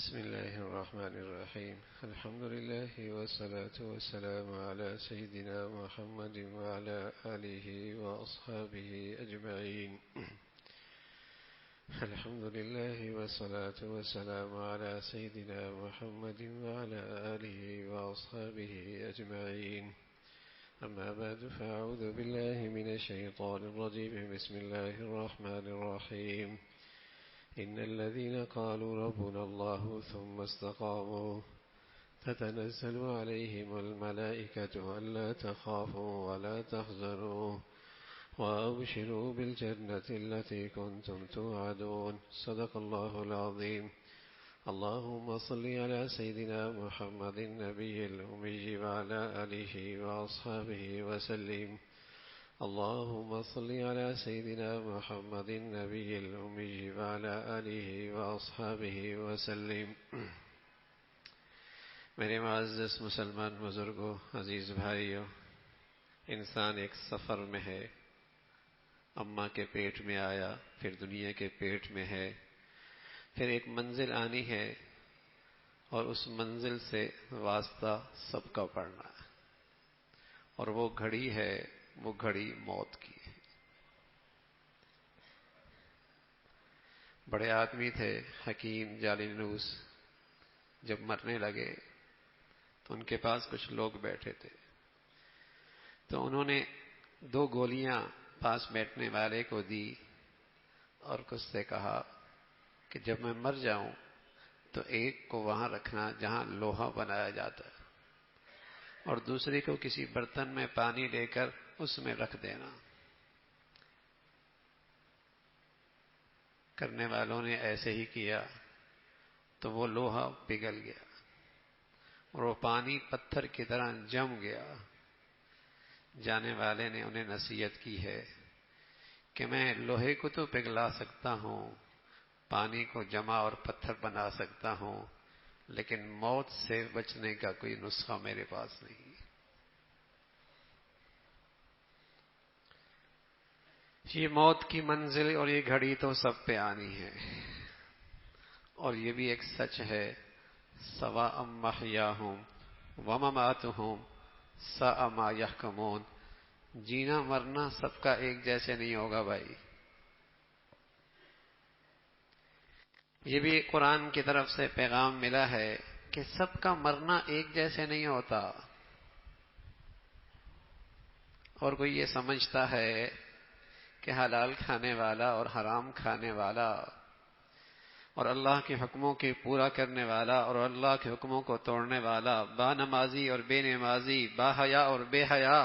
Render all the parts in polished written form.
بسم الله الرحمن الرحيم. الحمد لله والصلاة والسلام على سيدنا محمد وعلى آله وأصحابه أجمعين. الحمد لله والصلاة والسلام على سيدنا محمد وعلى آله وأصحابه أجمعين. أما بعد فأعوذ بالله من الشيطان الرجيم. بسم الله الرحمن الرحيم. إن الذين قالوا ربنا الله ثم استقاموا تتنزل عليهم الملائكة ألا تخافوا ولا تحزنوا وأبشروا بالجنة التي كنتم توعدون. صدق الله العظيم. اللهم صل على سيدنا محمد النبي الأمي وعلى آله وأصحابه وسلم. اللهم صل على سيدنا محمد النبي الأمي وعلى آله وأصحابه وسلم. میرے معزز مسلمان بزرگوں، عزیز بھائیوں، انسان ایک سفر میں ہے. اماں کے پیٹ میں آیا، پھر دنیا کے پیٹ میں ہے، پھر ایک منزل آنی ہے اور اس منزل سے واسطہ سب کا پڑنا ہے. اور وہ گھڑی ہے، وہ گھڑی موت کی ہے. بڑے آدمی تھے حکیم جالینوس. جب مرنے لگے تو ان کے پاس کچھ لوگ بیٹھے تھے، تو انہوں نے 2 گولیاں پاس بیٹھنے والے کو دی اور کچھ سے کہا کہ جب میں مر جاؤں تو ایک کو وہاں رکھنا جہاں لوہا بنایا جاتا ہے، اور دوسرے کو کسی برتن میں پانی لے کر اس میں رکھ دینا. کرنے والوں نے ایسے ہی کیا تو وہ لوہا پگھل گیا اور وہ پانی پتھر کی طرح جم گیا. جانے والے نے انہیں نصیحت کی ہے کہ میں لوہے کو تو پگھلا سکتا ہوں، پانی کو جمع اور پتھر بنا سکتا ہوں، لیکن موت سے بچنے کا کوئی نسخہ میرے پاس نہیں. یہ موت کی منزل اور یہ گھڑی تو سب پہ آنی ہے. اور یہ بھی ایک سچ ہے، سواء محیاہم ومماتہم ساء ما یحکمون. جینا مرنا سب کا ایک جیسے نہیں ہوگا بھائی. یہ بھی قرآن کی طرف سے پیغام ملا ہے کہ سب کا مرنا ایک جیسے نہیں ہوتا. اور کوئی یہ سمجھتا ہے کہ حلال کھانے والا اور حرام کھانے والا اور اللہ کے حکموں کے پورا کرنے والا اور اللہ کے حکموں کو توڑنے والا، با نمازی اور بے نمازی، با حیا اور بے حیا،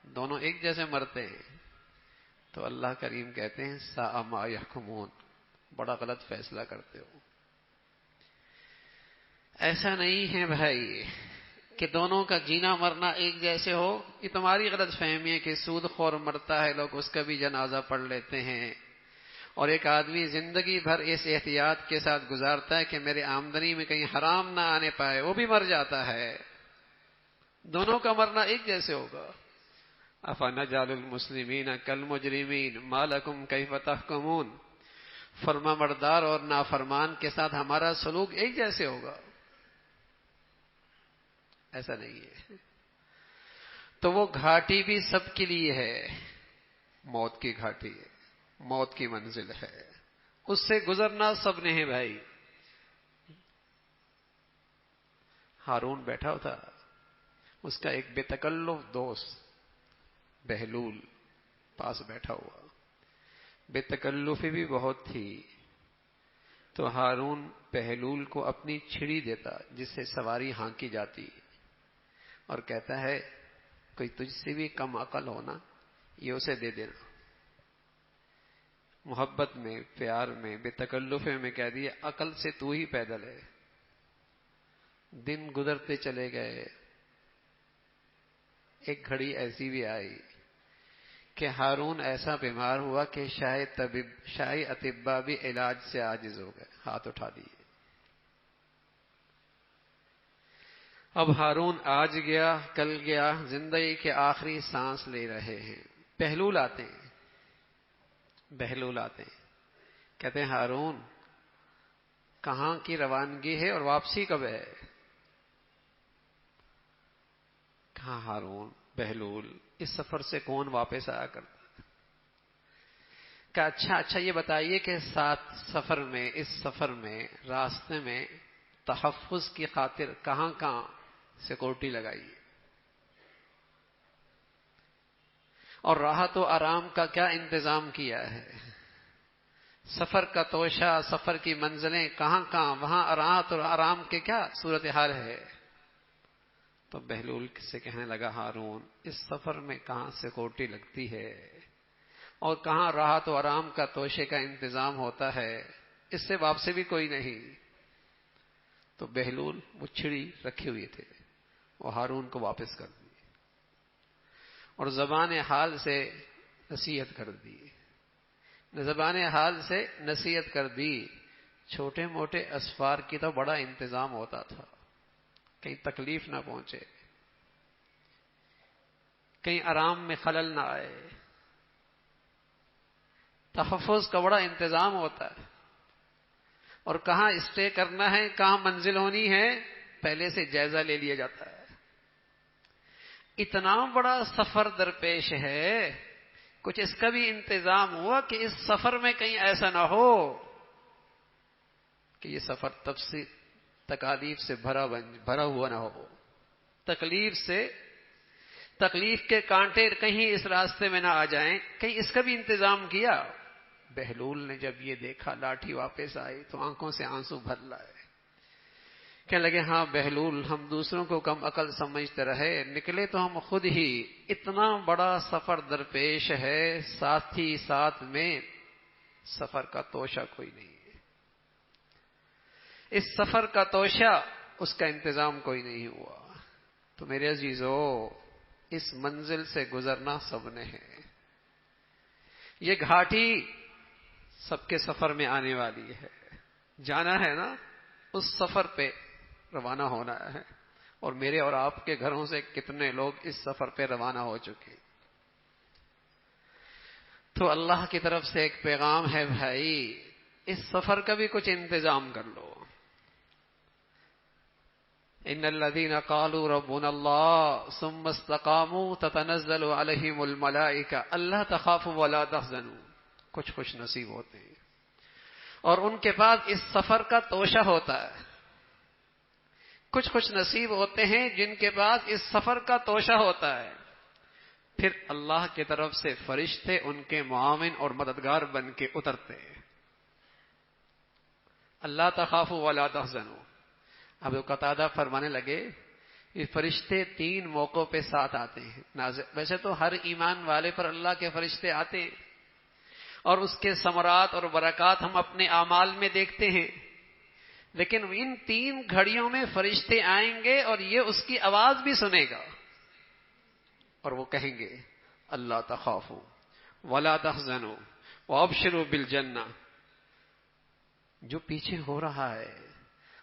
دونوں ایک جیسے مرتے ہیں. تو اللہ کریم کہتے ہیں ساء ما یحکمون، بڑا غلط فیصلہ کرتے ہو. ایسا نہیں ہے بھائی کہ دونوں کا جینا مرنا ایک جیسے ہو. یہ تمہاری غلط فہمی ہے کہ سود خور مرتا ہے، لوگ اس کا بھی جنازہ پڑھ لیتے ہیں، اور ایک آدمی زندگی بھر اس احتیاط کے ساتھ گزارتا ہے کہ میرے آمدنی میں کہیں حرام نہ آنے پائے، وہ بھی مر جاتا ہے. دونوں کا مرنا ایک جیسے ہوگا. افنجعل المسلمین کالمجرمین ما لکم کیف تحکمون. فرما بردار اور نافرمان کے ساتھ ہمارا سلوک ایک جیسے ہوگا؟ ایسا نہیں ہے. تو وہ گھاٹی بھی سب کے لیے ہے، موت کی گھاٹی ہے، موت کی منزل ہے، اس سے گزرنا سب نے ہے بھائی. ہارون بیٹھا تھا، اس کا ایک بے تکلف دوست بہلول پاس بیٹھا ہوا. بے تکلفی بھی بہت تھی. تو ہارون بہلول کو اپنی چھڑی دیتا جس سے سواری ہانکی جاتی، اور کہتا ہے کوئی تجھ سے بھی کم عقل ہونا، یہ اسے دے دینا. محبت میں، پیار میں، بے تکلفے میں کہہ دیا عقل سے تو ہی پیدل ہے. دن گزرتے چلے گئے. ایک گھڑی ایسی بھی آئی کہ ہارون ایسا بیمار ہوا کہ شاہی اطباء بھی علاج سے عاجز ہو گئے، ہاتھ اٹھا دیے. اب ہارون آج گیا کل گیا، زندگی کے آخری سانس لے رہے ہیں. بہلول آتے ہیں، کہتے ہیں ہارون کہاں کی روانگی ہے اور واپسی کب ہے؟ کہاں ہارون، بہلول، اس سفر سے کون واپس آیا کرتا؟ کہ اچھا یہ بتائیے کہ اس سفر میں راستے میں تحفظ کی خاطر کہاں سیکورٹی لگائی ہے، اور راحت و آرام کا کیا انتظام کیا ہے؟ سفر کا توشہ، سفر کی منزلیں کہاں وہاں راحت اور آرام کے کیا صورتحال ہے؟ تو بہلول سے کہنے لگا ہارون، اس سفر میں کہاں سیکورٹی لگتی ہے اور کہاں راحت و آرام کا توشے کا انتظام ہوتا ہے، اس سے واپسی بھی کوئی نہیں۔ تو بہلول وہ چھڑی رکھے ہوئے تھے، وہ ہارون کو واپس کر دی اور زبان حال سے نصیحت کر دی، چھوٹے موٹے اسفار کی تو بڑا انتظام ہوتا تھا، کہیں تکلیف نہ پہنچے، کہیں آرام میں خلل نہ آئے، تحفظ کا بڑا انتظام ہوتا ہے، اور کہاں اسٹے کرنا ہے، کہاں منزل ہونی ہے، پہلے سے جائزہ لے لیا جاتا ہے۔ اتنا بڑا سفر درپیش ہے، کچھ اس کا بھی انتظام ہوا کہ اس سفر میں کہیں ایسا نہ ہو کہ یہ سفر تکالیف سے بھرا ہوا نہ ہو، تکلیف کے کانٹے کہیں اس راستے میں نہ آ جائیں، کہیں اس کا بھی انتظام کیا۔ بہلول نے جب یہ دیکھا لاٹھی واپس آئی تو آنکھوں سے آنسو بھر لائے، کہنے لگے ہاں بہلول، ہم دوسروں کو کم عقل سمجھتے رہے، نکلے تو ہم خود ہی، اتنا بڑا سفر درپیش ہے، ساتھ میں سفر کا توشہ کوئی نہیں ہے، اس سفر کا توشہ، اس کا انتظام کوئی نہیں ہوا۔ تو میرے عزیزو، اس منزل سے گزرنا سب نے ہے، یہ گھاٹی سب کے سفر میں آنے والی ہے، جانا ہے نا، اس سفر پہ روانہ ہونا ہے، اور میرے اور آپ کے گھروں سے کتنے لوگ اس سفر پہ روانہ ہو چکے۔ تو اللہ کی طرف سے ایک پیغام ہے، بھائی اس سفر کا بھی کچھ انتظام کر لو۔ ان الذين قالوا ربنا الله ثم استقاموا تتنزل عليهم الملائكة الا تخافوا ولا تحزنوا، کچھ خوش نصیب ہوتے ہیں اور ان کے پاس اس سفر کا توشہ ہوتا ہے، کچھ خوش نصیب ہوتے ہیں جن کے پاس اس سفر کا توشہ ہوتا ہے، پھر اللہ کی طرف سے فرشتے ان کے معاون اور مددگار بن کے اترتے ہیں۔ اللہ تخافوا ولا تحزنوا۔ اب قتادہ فرمانے لگے یہ فرشتے 3 موقعوں پہ ساتھ آتے ہیں، ویسے تو ہر ایمان والے پر اللہ کے فرشتے آتے ہیں اور اس کے ثمرات اور برکات ہم اپنے اعمال میں دیکھتے ہیں، لیکن ان 3 گھڑیوں میں فرشتے آئیں گے اور یہ اس کی آواز بھی سنے گا اور وہ کہیں گے اللہ تخافوا ولا تحزنوا وابشروا بالجنہ۔ جو پیچھے ہو رہا ہے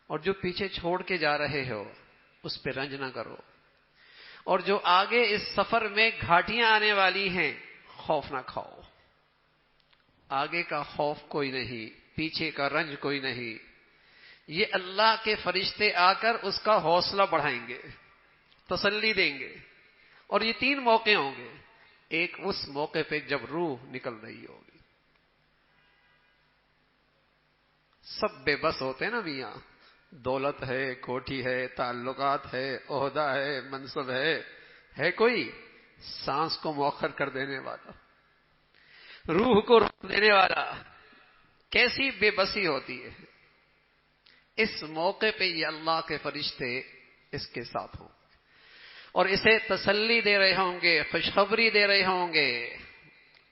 اور جو پیچھے چھوڑ کے جا رہے ہو اس پہ رنج نہ کرو، اور جو آگے اس سفر میں گھاٹیاں آنے والی ہیں خوف نہ کھاؤ، آگے کا خوف کوئی نہیں، پیچھے کا رنج کوئی نہیں، یہ اللہ کے فرشتے آ کر اس کا حوصلہ بڑھائیں گے، تسلی دیں گے۔ اور یہ 3 موقع ہوں گے، ایک اس موقع پہ جب روح نکل رہی ہوگی، سب بے بس ہوتے ہیں نا میاں، دولت ہے، کوٹھی ہے، تعلقات ہے، عہدہ ہے، منصب ہے کوئی سانس کو مؤخر کر دینے والا، روح کو روک دینے والا، کیسی بے بسی ہوتی ہے۔ اس موقع پہ یہ اللہ کے فرشتے اس کے ساتھ ہوں اور اسے تسلی دے رہے ہوں گے، خوشخبری دے رہے ہوں گے،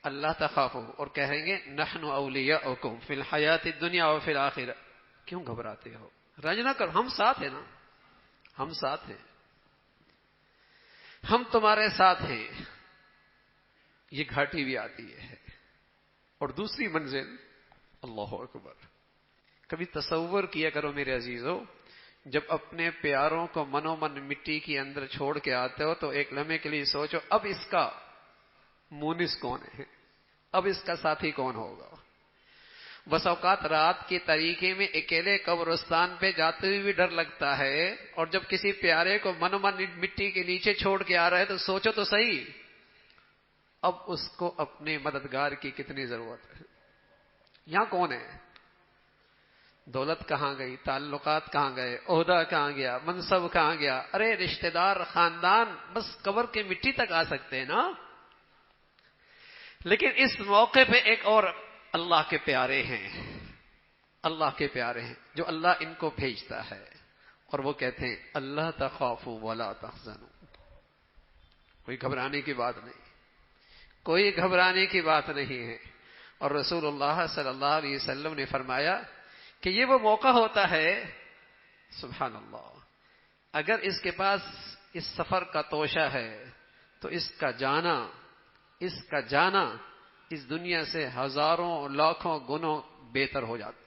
اللہ تخافوا، اور کہیں گے نحن اولیاؤکم فی الحیات الدنیا وفی الآخرہ۔ کیوں گھبراتے ہو، رنج نہ کر، ہم ساتھ ہیں نا، ہم ساتھ ہیں، ہم تمہارے ساتھ ہیں۔ یہ گھاٹی بھی آتی ہے، اور دوسری منزل اللہ اکبر۔ کبھی تصور کیا کرو میرے عزیزو، جب اپنے پیاروں کو منو من مٹی کے اندر چھوڑ کے آتے ہو تو ایک لمحے کے لیے سوچو اب اس کا مونس کون ہے، اب اس کا ساتھی کون ہوگا۔ بس اوقات رات کے طریقے میں اکیلے قبرستان پہ جاتے ہوئے بھی ڈر لگتا ہے، اور جب کسی پیارے کو من من مٹی کے نیچے چھوڑ کے آ رہا ہے تو سوچو تو صحیح، اب اس کو اپنے مددگار کی کتنی ضرورت ہے۔ یہاں کون ہے؟ دولت کہاں گئی، تعلقات کہاں گئے، عہدہ کہاں گیا، منصب کہاں گیا؟ ارے رشتہ دار، خاندان بس قبر کے مٹی تک آ سکتے ہیں نا۔ لیکن اس موقع پہ ایک اور اللہ کے پیارے ہیں، اللہ کے پیارے ہیں جو اللہ ان کو بھیجتا ہے، اور وہ کہتے ہیں اللہ تخافوا ولا تحزنوا، کوئی گھبرانے کی بات نہیں، کوئی گھبرانے کی بات نہیں ہے۔ اور رسول اللہ صلی اللہ علیہ وسلم نے فرمایا کہ یہ وہ موقع ہوتا ہے، سبحان اللہ، اگر اس کے پاس اس سفر کا توشہ ہے تو اس کا جانا اس دنیا سے ہزاروں لاکھوں گنوں بہتر ہو جاتا،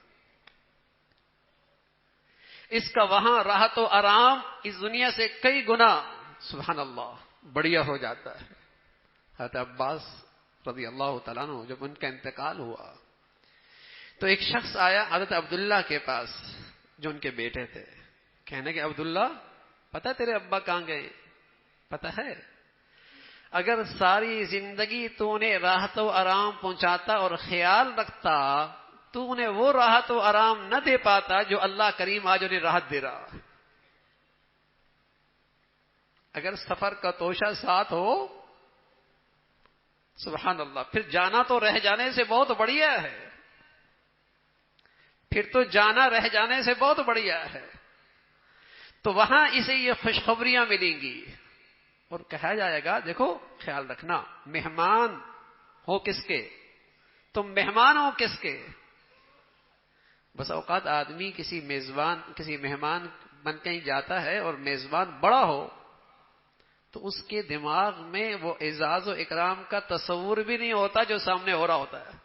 اس کا وہاں راحت و آرام اس دنیا سے کئی گنا، سبحان اللہ، بڑھیا ہو جاتا ہے۔ حضرت عباس رضی اللہ تعالیٰ عنہ جب ان کا انتقال ہوا تو ایک شخص آیا حضرت عبداللہ کے پاس جو ان کے بیٹے تھے، کہنے کہ عبداللہ پتہ تیرے ابا کہاں گئے؟ پتہ ہے، اگر ساری زندگی تو انہیں راحت و آرام پہنچاتا اور خیال رکھتا تو انہیں وہ راحت و آرام نہ دے پاتا جو اللہ کریم آج انہیں راحت دے رہا۔ اگر سفر کا توشہ ساتھ ہو، سبحان اللہ، پھر جانا تو رہ جانے سے بہت بڑھیا ہے، پھر تو جانا رہ جانے سے بہت بڑھیا ہے۔ تو وہاں اسے یہ خوشخبریاں ملیں گی اور کہا جائے گا دیکھو خیال رکھنا، مہمان ہو کس کے، تم مہمان ہو کس کے۔ بس اوقات آدمی کسی مہمان بن کے ہی جاتا ہے، اور میزبان بڑا ہو تو اس کے دماغ میں وہ اعزاز و اکرام کا تصور بھی نہیں ہوتا جو سامنے ہو رہا ہوتا ہے۔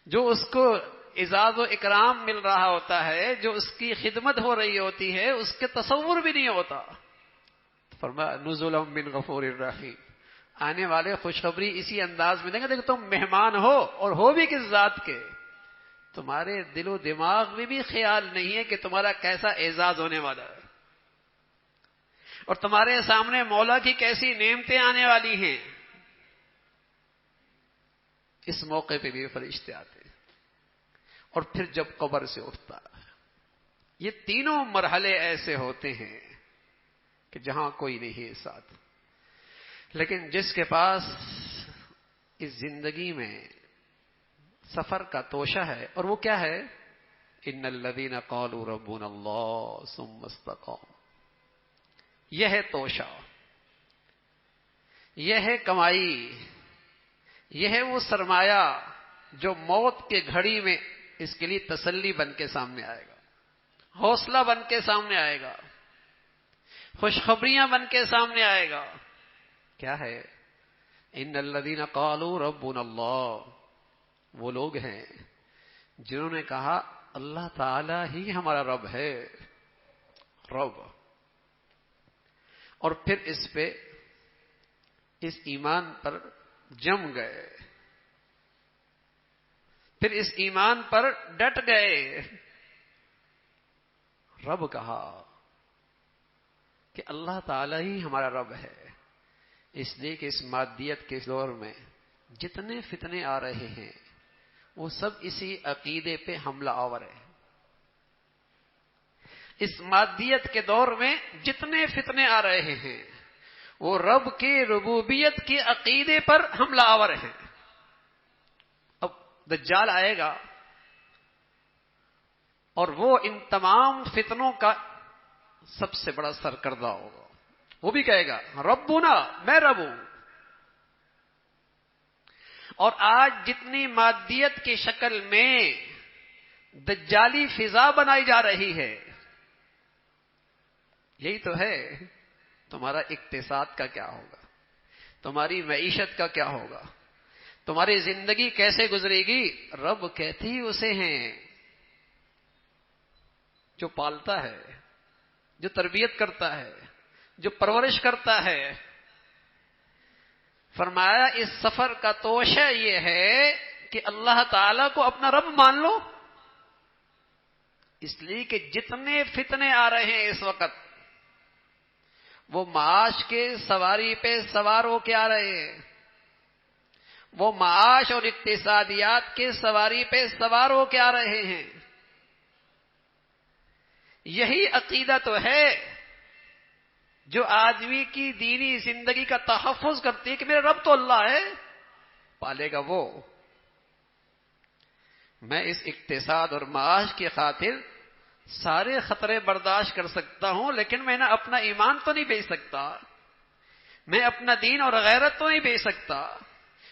جو اس کو اعزاز و اکرام مل رہا ہوتا ہے، جو اس کی خدمت ہو رہی ہوتی ہے، اس کے تصور بھی نہیں ہوتا۔ فرمایا نزلا من غفور الرحیم، آنے والے خوشخبری اسی انداز میں دیں گے، دیکھو تم مہمان ہو، اور ہو بھی کس ذات کے، تمہارے دل و دماغ میں بھی خیال نہیں ہے کہ تمہارا کیسا اعزاز ہونے والا ہے، اور تمہارے سامنے مولا کی کیسی نعمتیں آنے والی ہیں۔ اس موقع پہ بھی فرشتے آتے ہیں، اور پھر جب قبر سے اٹھتا ہے، یہ تینوں مرحلے ایسے ہوتے ہیں کہ جہاں کوئی نہیں ہے ساتھ۔ لیکن جس کے پاس اس زندگی میں سفر کا توشہ ہے، اور وہ کیا ہے، ان الذین قالوا ربنا اللہ ثم استقاموا، یہ ہے توشہ، یہ ہے کمائی، یہ ہے وہ سرمایہ جو موت کے گھڑی میں اس کے لیے تسلی بن کے سامنے آئے گا، حوصلہ بن کے سامنے آئے گا، خوشخبریاں بن کے سامنے آئے گا۔ کیا ہے؟ ان الذین قالوا ربنا اللہ، وہ لوگ ہیں جنہوں نے کہا اللہ تعالی ہی ہمارا رب ہے، رب، اور پھر اس ایمان پر جم گئے، پھر اس ایمان پر ڈٹ گئے۔ رب کہا کہ اللہ تعالی ہی ہمارا رب ہے، اس لیے کہ اس مادیت کے دور میں جتنے فتنے آ رہے ہیں وہ سب اسی عقیدے پہ حملہ آور ہے۔ اس مادیت کے دور میں جتنے فتنے آ رہے ہیں وہ رب کی ربوبیت کے عقیدے پر حملہ آور ہیں۔ اب دجال آئے گا اور وہ ان تمام فتنوں کا سب سے بڑا سرکردہ ہوگا، وہ بھی کہے گا ربنا، میں رب ہوں۔ اور آج جتنی مادیت کی شکل میں دجالی فضا بنائی جا رہی ہے، یہی تو ہے، تمہارا اقتصاد کا کیا ہوگا، تمہاری معیشت کا کیا ہوگا، تمہاری زندگی کیسے گزرے گی؟ رب کہتے ہی اسے ہیں جو پالتا ہے، جو تربیت کرتا ہے، جو پرورش کرتا ہے۔ فرمایا اس سفر کا توشہ یہ ہے کہ اللہ تعالی کو اپنا رب مان لو، اس لیے کہ جتنے فتنے آ رہے ہیں اس وقت وہ معاش کے سواری پہ سوار ہو کے آ رہے ہیں، وہ معاش اور اقتصادیات کے سواری پہ سوار ہو کے آ رہے ہیں۔ یہی عقیدہ تو ہے جو آدمی کی دینی زندگی کا تحفظ کرتی ہے کہ میرا رب تو اللہ ہے، پالے گا وہ۔ میں اس اقتصاد اور معاش کی خاطر سارے خطرے برداشت کر سکتا ہوں، لیکن میں نے اپنا ایمان تو نہیں بیچ سکتا، میں اپنا دین اور غیرت تو نہیں بیچ سکتا،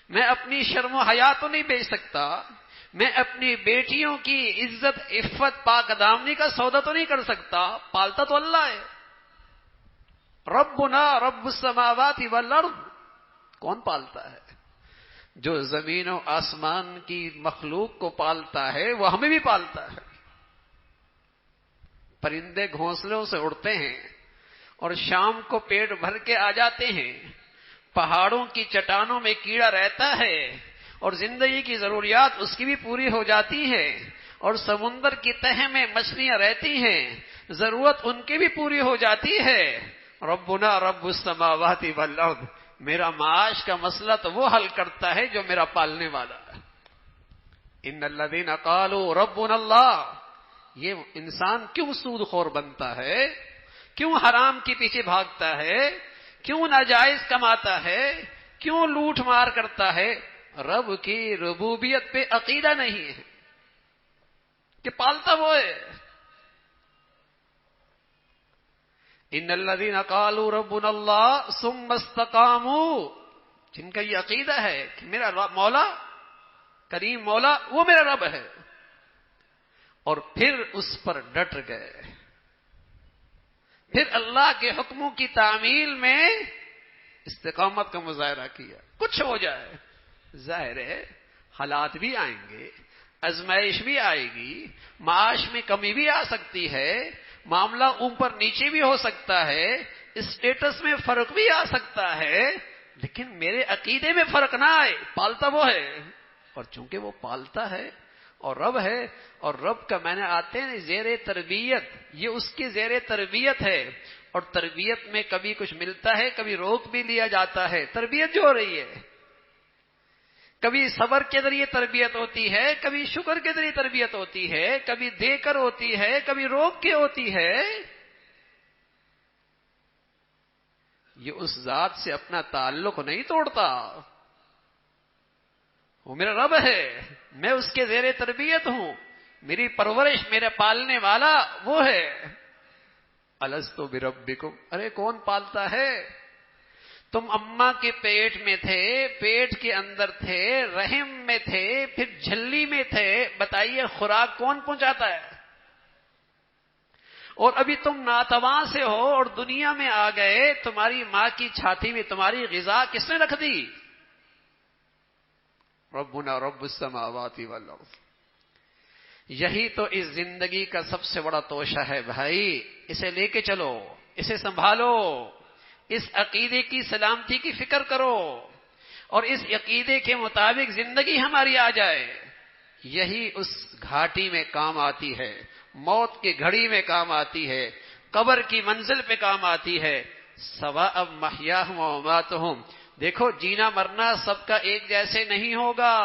میں اپنی شرم و حیا تو نہیں بیچ سکتا، میں اپنی بیٹیوں کی عزت عفت پاک دامنی کا سودا تو نہیں کر سکتا، پالتا تو اللہ ہے۔ ربنا رب السماوات والارض، کون پالتا ہے؟ جو زمین و آسمان کی مخلوق کو پالتا ہے وہ ہمیں بھی پالتا ہے۔ پرندے گھونسلوں سے اڑتے ہیں اور شام کو پیٹ بھر کے آ جاتے ہیں، پہاڑوں کی چٹانوں میں کیڑا رہتا ہے اور زندگی کی ضروریات اس کی بھی پوری ہو جاتی ہے، اور سمندر کی تہہ میں مچھلیاں رہتی ہیں، ضرورت ان کی بھی پوری ہو جاتی ہے۔ ربنا رب السماوات والارض، میرا معاش کا مسئلہ تو وہ حل کرتا ہے جو میرا پالنے والا ہے۔ ان الذین قالوا ربنا اللہ، یہ انسان کیوں سود خور بنتا ہے، کیوں حرام کے پیچھے بھاگتا ہے، کیوں ناجائز کماتا ہے، کیوں لوٹ مار کرتا ہے؟ رب کی ربوبیت پہ عقیدہ نہیں ہے کہ پالتا وہ ہے۔ ان الذین قالوا ربنا اللہ ثم استقاموا، جن کا یہ عقیدہ ہے کہ میرا مولا کریم مولا وہ میرا رب ہے، اور پھر اس پر ڈٹ گئے، پھر اللہ کے حکموں کی تعمیل میں استقامت کا مظاہرہ کیا۔ کچھ ہو جائے، ظاہر ہے حالات بھی آئیں گے، آزمائش بھی آئے گی، معاش میں کمی بھی آ سکتی ہے، معاملہ اوپر نیچے بھی ہو سکتا ہے، اسٹیٹس میں فرق بھی آ سکتا ہے، لیکن میرے عقیدے میں فرق نہ آئے، پالتا وہ ہے۔ اور چونکہ وہ پالتا ہے اور رب ہے، اور رب کا میں نے آتے ہیں زیر تربیت، یہ اس کی زیر تربیت ہے، اور تربیت میں کبھی کچھ ملتا ہے، کبھی روک بھی لیا جاتا ہے۔ تربیت جو ہو رہی ہے، کبھی صبر کے ذریعے تربیت ہوتی ہے، کبھی شکر کے ذریعے تربیت ہوتی ہے، کبھی دے کر ہوتی ہے، کبھی روک کے ہوتی ہے۔ یہ اس ذات سے اپنا تعلق نہیں توڑتا، وہ میرا رب ہے، میں اس کے زیر تربیت ہوں، میری پرورش میرا پالنے والا وہ ہے۔ الستو بربکم، ارے کون پالتا ہے؟ تم اماں کے پیٹ میں تھے، پیٹ کے اندر تھے، رحم میں تھے، پھر جھلی میں تھے، بتائیے خوراک کون پہنچاتا ہے؟ اور ابھی تم ناتواں سے ہو اور دنیا میں آ گئے، تمہاری ماں کی چھاتی میں تمہاری غذا کس نے رکھ دی؟ ربنا رب السماوات والارض۔ یہی تو اس زندگی کا سب سے بڑا توشہ ہے بھائی، اسے لے کے چلو، اسے سنبھالو، اس عقیدے کی سلامتی کی فکر کرو، اور اس عقیدے کے مطابق زندگی ہماری آ جائے۔ یہی اس گھاٹی میں کام آتی ہے، موت کی گھڑی میں کام آتی ہے، قبر کی منزل پہ کام آتی ہے۔ سواء محیاہم و مماتہم، دیکھو جینا مرنا سب کا ایک جیسے نہیں ہوگا،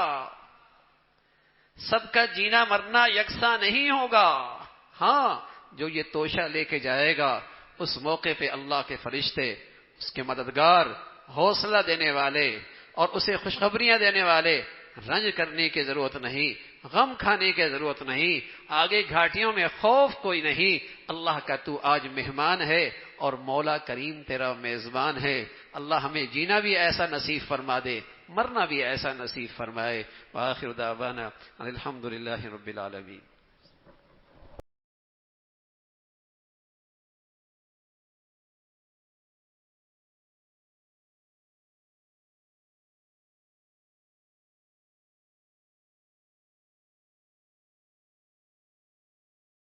سب کا جینا مرنا یکساں نہیں ہوگا۔ ہاں، جو یہ توشہ لے کے جائے گا اس موقع پہ اللہ کے فرشتے، اس کے مددگار، حوصلہ دینے والے اور اسے خوشخبریاں دینے والے، رنج کرنے کی ضرورت نہیں، غم کھانے کی ضرورت نہیں، آگے گھاٹیوں میں خوف کوئی نہیں۔ اللہ کا تو آج مہمان ہے اور مولا کریم تیرا میزبان ہے۔ اللہ ہمیں جینا بھی ایسا نصیب فرما دے، مرنا بھی ایسا نصیب فرمائے۔ وآخر دعوانا الحمدللہ رب العالمین۔